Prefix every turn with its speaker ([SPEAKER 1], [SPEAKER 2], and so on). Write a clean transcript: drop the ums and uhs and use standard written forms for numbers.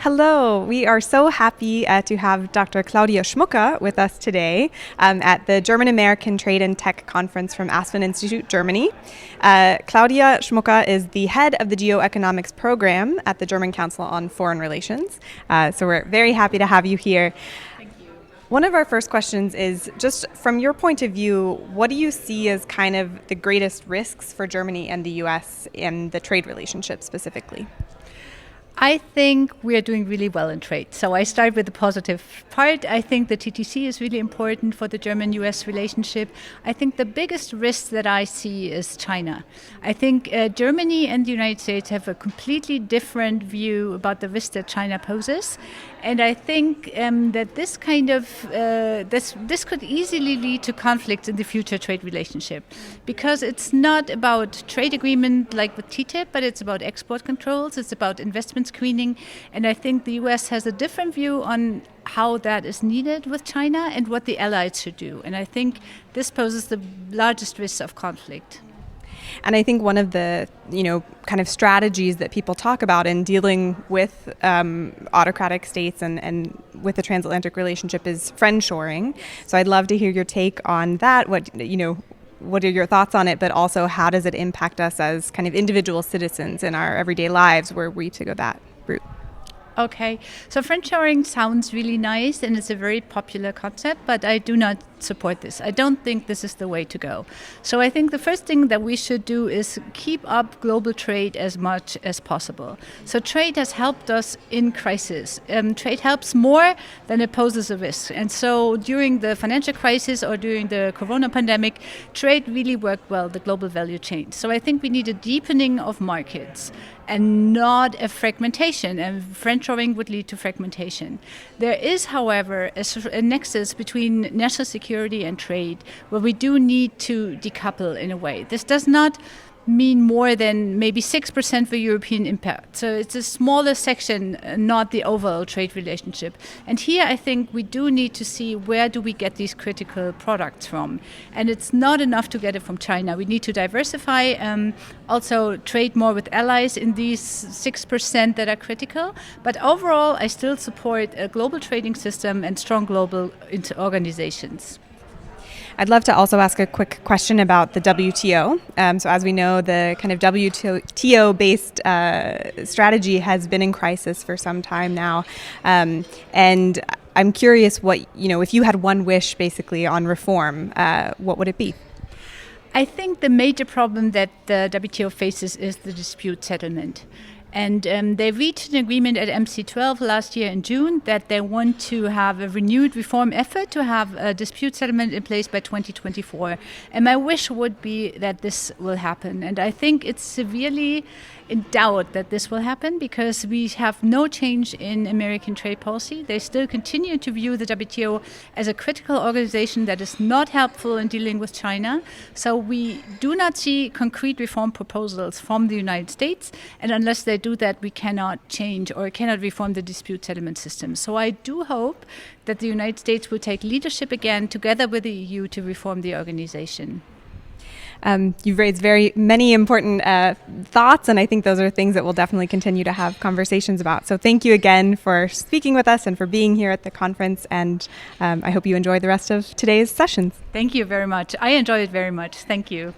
[SPEAKER 1] Hello, we are so happy to have Dr. Claudia Schmucker with us today at the German-American Trade and Tech Conference from Aspen Institute, Germany. Claudia Schmucker is the head of the Geo-Economics Program at the German Council on Foreign Relations. So we're very happy to have you here.
[SPEAKER 2] Thank you.
[SPEAKER 1] One of our first questions is, just from your point of view, what do you see as kind of the greatest risks for Germany and the US in the trade relationship specifically?
[SPEAKER 2] I think we are doing really well in trade. So I start with the positive part. I think the TTC is really important for the German-US relationship. I think the biggest risk that I see is China. I think Germany and the United States have a completely different view about the risk that China poses. And I think that this kind of, this could easily lead to conflicts in the future trade relationship. Because it's not about trade agreement like with TTIP, but it's about export controls, it's about investment screening, and I think the US has a different view on how that is needed with China and what the allies should do. And I think this poses the largest risk of conflict.
[SPEAKER 1] And I think one of the, kind of strategies that people talk about in dealing with autocratic states and with the transatlantic relationship is friendshoring. So I'd love to hear your take on that. What are your thoughts on it, but also how does it impact us as kind of individual citizens in our everyday lives were we to go that route?
[SPEAKER 2] Okay, so friendshoring sounds really nice and it's a very popular concept, but I do not support this. I don't think this is the way to go. So I think the first thing that we should do is keep up global trade as much as possible. So trade has helped us in crisis. Trade helps more than it poses a risk. And so during the financial crisis or during the corona pandemic, trade really worked well, the global value chain. So I think we need a deepening of markets and not a fragmentation, and friendshoring would lead to fragmentation. There is, however, a nexus between national security and trade where we do need to decouple in a way. This does not mean more than maybe 6% for European impact. So it's a smaller section, not the overall trade relationship. And here I think we do need to see where do we get these critical products from. And it's not enough to get it from China. We need to diversify, also trade more with allies in these 6% that are critical. But overall, I still support a global trading system and strong global organizations.
[SPEAKER 1] I'd love to also ask a quick question about the WTO. So as we know, the kind of WTO-based strategy has been in crisis for some time now. And I'm curious what, if you had one wish basically on reform, what would it be?
[SPEAKER 2] I think the major problem that the WTO faces is the dispute settlement. And they reached an agreement at MC12 last year in June that they want to have a renewed reform effort to have a dispute settlement in place by 2024. And my wish would be that this will happen. And I think it's severely in doubt that this will happen because we have no change in American trade policy. They still continue to view the WTO as a critical organization that is not helpful in dealing with China. So we do not see concrete reform proposals from the United States. And unless they do that, we cannot change or cannot reform the dispute settlement system. So I do hope that the United States will take leadership again together with the EU to reform the organization.
[SPEAKER 1] You've raised very many important thoughts, and I think those are things that we'll definitely continue to have conversations about. So thank you again for speaking with us and for being here at the conference, and I hope you enjoy the rest of today's sessions.
[SPEAKER 2] Thank you very much. I enjoyed it very much. Thank you.